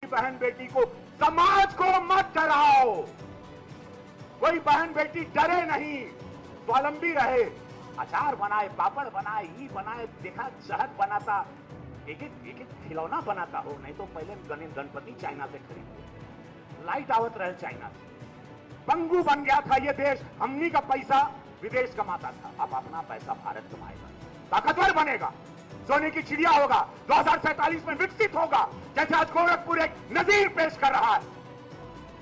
बहन बेटी को, समाज को मत डराओ। कोई बहन बेटी डरे नहीं, स्वावलंबी रहे। अचार बनाए, पापड़ बनाए, ई बनाए, देखा शहद बनाता, एक एक खिलौना बनाता हो। नहीं तो पहले गणपति चाइना से खरीदते, लाइट आवत रहे चाइना से। पंगु बन गया था ये देश, हमनी का पैसा विदेश कमाता था। अब अपना पैसा भारत कमाएगा, ताकतवर बनेगा, सोने की चिड़िया होगा, 2047 में विकसित होगा। जैसे आज गोरखपुर एक नजीर पेश कर रहा है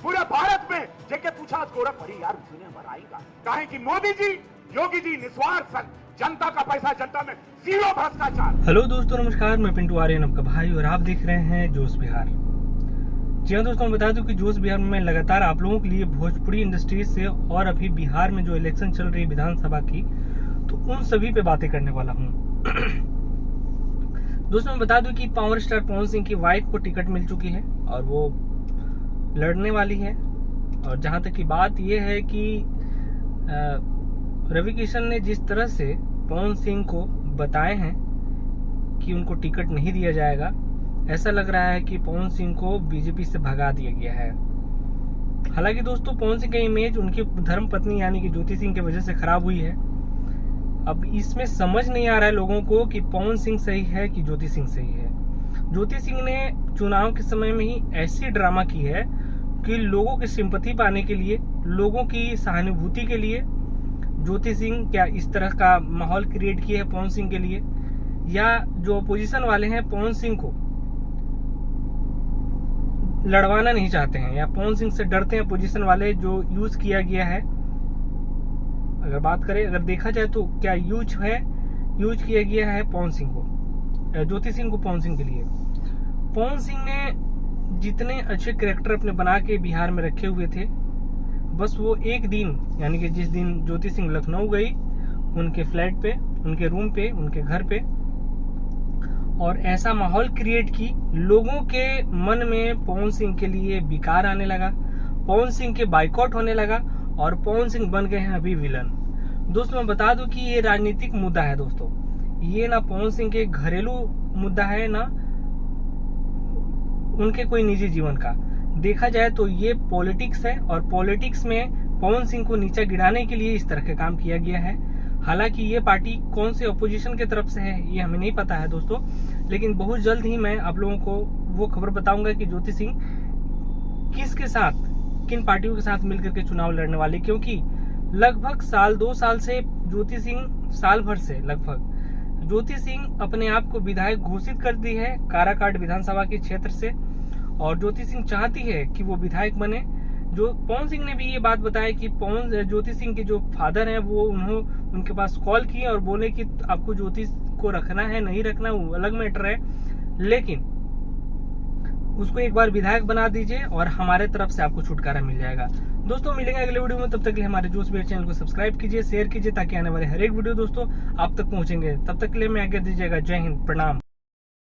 पूरे भारत में। जेके पूछा आज गोरखपुर यार दुनिया भर आएगा, कहे कि मोदी जी, योगी जी निस्वार्थ जनता का पैसा, जनता में जीरो भ्रष्टाचार। हेलो दोस्तों, नमस्कार। मैं पिंटू आर्यन आपका भाई और आप देख रहे हैं जोश बिहार। जी हाँ दोस्तों, बता दूं कि जोश बिहार में लगातार आप लोगों के लिए भोजपुरी इंडस्ट्री से और अभी बिहार में जो इलेक्शन चल रही है विधानसभा की, तो उन सभी पे बातें करने वाला हूँ। दोस्तों मैं बता दूं कि पावर स्टार पवन सिंह की वाइफ को टिकट मिल चुकी है और वो लड़ने वाली है। और जहां तक की बात यह है कि रवि किशन ने जिस तरह से पवन सिंह को बताए हैं कि उनको टिकट नहीं दिया जाएगा, ऐसा लग रहा है कि पवन सिंह को बीजेपी से भगा दिया गया है। हालांकि दोस्तों पवन सिंह का इमेज उनकी धर्मपत्नी यानी कि ज्योति सिंह की वजह से खराब हुई है। अब इसमें समझ नहीं आ रहा है लोगों को कि पवन सिंह सही है कि ज्योति सिंह सही है। ज्योति सिंह ने चुनाव के समय में ही ऐसी ड्रामा की है कि लोगों की सिंपैथी पाने के लिए, लोगों की सहानुभूति के लिए ज्योति सिंह क्या इस तरह का माहौल क्रिएट किया है पवन सिंह के लिए, या जो अपोजिशन वाले हैं पवन सिंह को लड़वाना नहीं चाहते हैं या पवन सिंह से डरते हैं अपोजिशन वाले, जो यूज किया गया है। अगर बात करें, अगर देखा जाए तो क्या यूज किया गया है पवन सिंह को, ज्योति सिंह को पवन सिंह के लिए। पवन सिंह ने जितने अच्छे कैरेक्टर अपने बना के बिहार में रखे हुए थे, बस वो एक दिन यानी कि जिस दिन ज्योति सिंह लखनऊ गई, उनके फ्लैट पे, उनके रूम पे, उनके घर पे, और ऐसा माहौल क्रिएट की, लोगों के मन में पवन सिंह के लिए विकार आने लगा, पवन सिंह के बाइकआउट होने लगा और पवन सिंह बन गए हैं अभी विलन। दोस्तों मैं बता दूं कि ये राजनीतिक मुद्दा है दोस्तों, ये ना पवन सिंह के घरेलू मुद्दा है ना उनके कोई निजी जीवन का। देखा जाए तो ये पॉलिटिक्स है और पॉलिटिक्स में पवन सिंह को नीचा गिराने के लिए इस तरह का काम किया गया है। हालांकि ये पार्टी कौन से अपोजिशन की तरफ से है ये हमें नहीं पता है दोस्तों, लेकिन बहुत जल्द ही मैं आप लोगों को वो खबर बताऊंगा कि ज्योति सिंह किसके साथ, किन पार्टियों के साथ मिलकर के चुनाव लड़ने वाले। क्योंकि लगभग साल 2 साल से ज्योति सिंह, साल भर से लगभग ज्योति सिंह अपने आप को विधायक घोषित कर दी है काराकाट विधानसभा के क्षेत्र से, और ज्योति सिंह चाहती है कि वो विधायक बने। जो पवन सिंह ने भी ये बात बताया कि ज्योति सिंह के जो फादर हैं वो उनके पास कॉल किए और बोले कि आपको ज्योति को रखना है नहीं रखना वो अलग मैटर है, लेकिन उसको एक बार विधायक बना दीजिए और हमारे तरफ से आपको छुटकारा मिल जाएगा। दोस्तों मिलेंगे अगले वीडियो में, तब तक के लिए हमारे जोश बिहार चैनल को सब्सक्राइब कीजिए, शेयर कीजिए, ताकि आने वाले हर एक वीडियो दोस्तों आप तक पहुंचेंगे। तब तक के लिए मैं आज्ञा दीजिएगा। जय हिंद, प्रणाम।